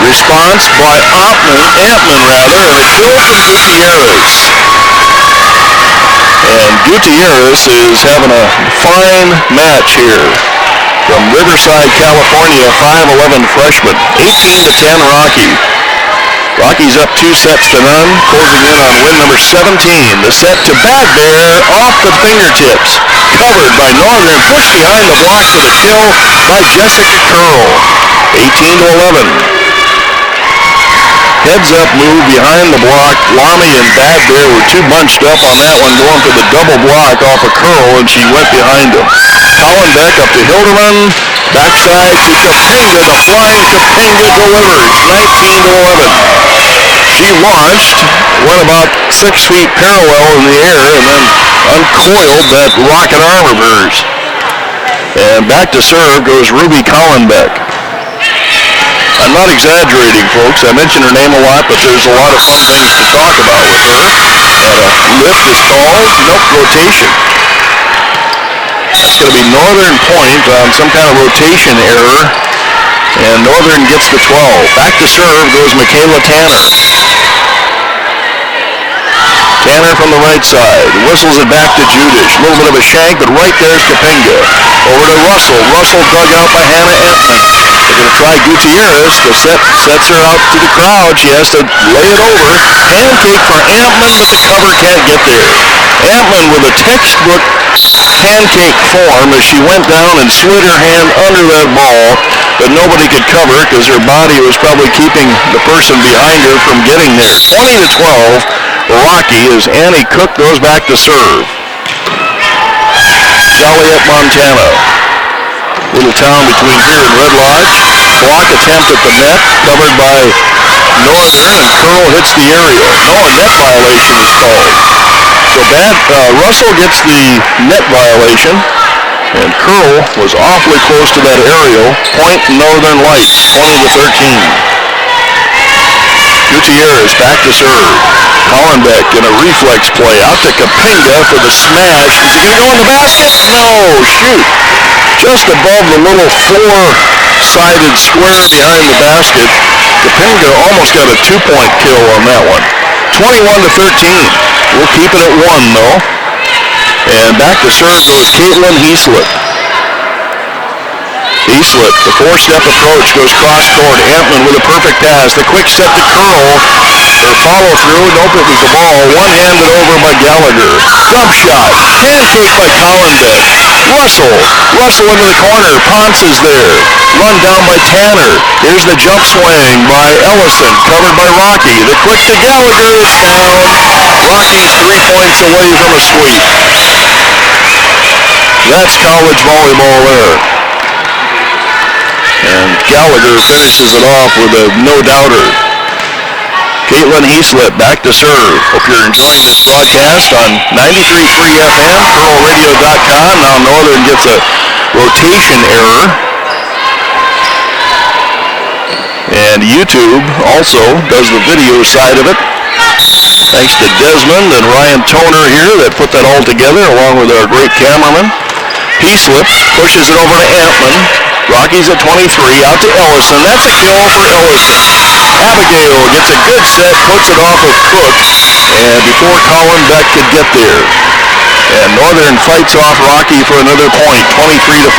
Response by Ampman, and a kill from Gutierrez. And Gutierrez is having a fine match here. From Riverside, California, 5'11" freshman. 18-10 Rocky. Rocky's up 2 sets to none, closing in on win number 17. The set to Bad Bear off the fingertips. Covered by Northern, pushed behind the block for the kill by Jessica KURL. 18-11. Heads up move behind the block. Lamy and Bad Bear were 2 bunched up on that one, going for the double block off of KURL, and she went behind him. Collenbeck up to Hilderman. Backside to Kapinga. The flying Kapinga delivers. 19-11. She launched, went about 6 feet parallel in the air, and then uncoiled that rocket arm of hers. And back to serve goes Ruby Collenbeck. I'm not exaggerating, folks. I mention her name a lot, but there's a lot of fun things to talk about with her. And a lift is called. Nope, rotation. It's going to be Northern point on some kind of rotation error. And Northern gets the 12. Back to serve goes Michaela Tanner. Tanner from the right side. Whistles it back to Judish. A little bit of a shank, but right there's Kapinga. Over to Russell. Russell dug out by Hannah Ampman. They're going to try Gutierrez. The set sets her out to the crowd. She has to lay it over. Pancake for Ampman, but the cover can't get there. Ampman with a textbook pancake form as she went down and slid her hand under that ball, but nobody could cover because her body was probably keeping the person behind her from getting there. 20-12, Rocky, as Annie Cook goes back to serve. Joliet, Montana. Little town between here and Red Lodge. Block attempt at the net, covered by Northern, and KURL hits the aerial. No, a net violation is called. So Russell gets the net violation, and KURL was awfully close to that aerial. Point Northern Lights, 20-13. Gutierrez back to serve. Collenbeck in a reflex play out to Kapinga for the smash. Is he going to go in the basket? No, shoot. Just above the little 4-sided square behind the basket. Kapinga almost got a 2-point kill on that one. 21-13. We'll keep it at 1, though. And back to serve goes Caitlin Heaslett. Heaslett, the 4-step approach, goes cross-court. Ampman with a perfect pass. The quick set to KURL. Their follow-through. Nope, it was the ball. One-handed over by Gallagher. Jump shot. Pancake by Collenbeck. Russell into the corner. Ponce is there. run down by Tanner. Here's the jump swing by Ellison, covered by Rocky. The quick to Gallagher is down. Rocky's 3 points away from a sweep. That's college volleyball there. And Gallagher finishes it off with a no-doubter. Caitlin Heaslip back to serve. Hope you're enjoying this broadcast on 93.3 FM, KURLradio.com. Now Northern gets a rotation error. And YouTube also does the video side of it. Thanks to Desmond and Ryan Toner here that put that all together, along with our great cameraman. Heaslip pushes it over to Antman. Rocky's at 23, out to Ellison. That's a kill for Ellison. Abigail gets a good set, puts it off of Cook, and before Colin Beck could get there. And Northern fights off Rocky for another point, 23-14.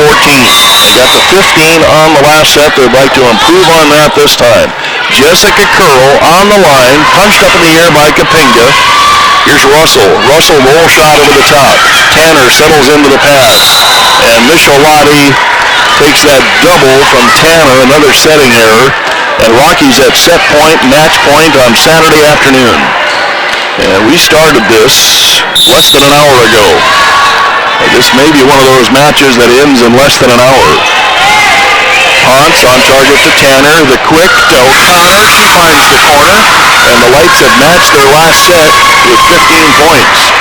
They got the 15 on the last set. They'd like to improve on that this time. Jessica KURL on the line, punched up in the air by Kapinga. Here's Russell. Russell roll shot over the top. Tanner settles into the pass. And Michelati takes that double from Tanner, another setting error. And Rocky's at set point, match point on Saturday afternoon. And we started this less than an hour ago. This may be one of those matches that ends in less than an hour. Ponce on target to Tanner. The quick to O'Connor. She finds the corner. And the Lights have matched their last set with 15 points.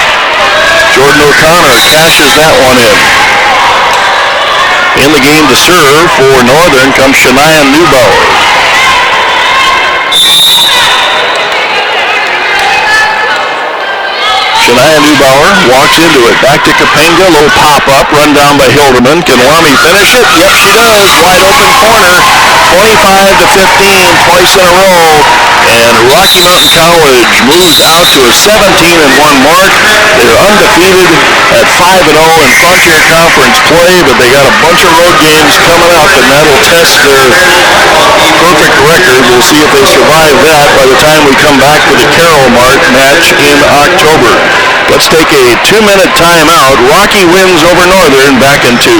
Jordan O'Connor cashes that one in. In the game to serve for Northern comes Shania Neubauer. Shania Neubauer walks into it. Back to Kapinga. Little pop-up. Run down by Hilderman. Can Lamy finish it? Yep, she does. Wide open corner. 25-15 twice in a row. And Rocky Mountain College moves out to a 17-1 mark. They're undefeated at 5-0 in Frontier Conference play, but they got a bunch of road games coming up, and that'll test their perfect record. We'll see if they survive that by the time we come back for the Carroll match in October. Let's take a 2-minute timeout. Rocky wins over Northern, back in 2.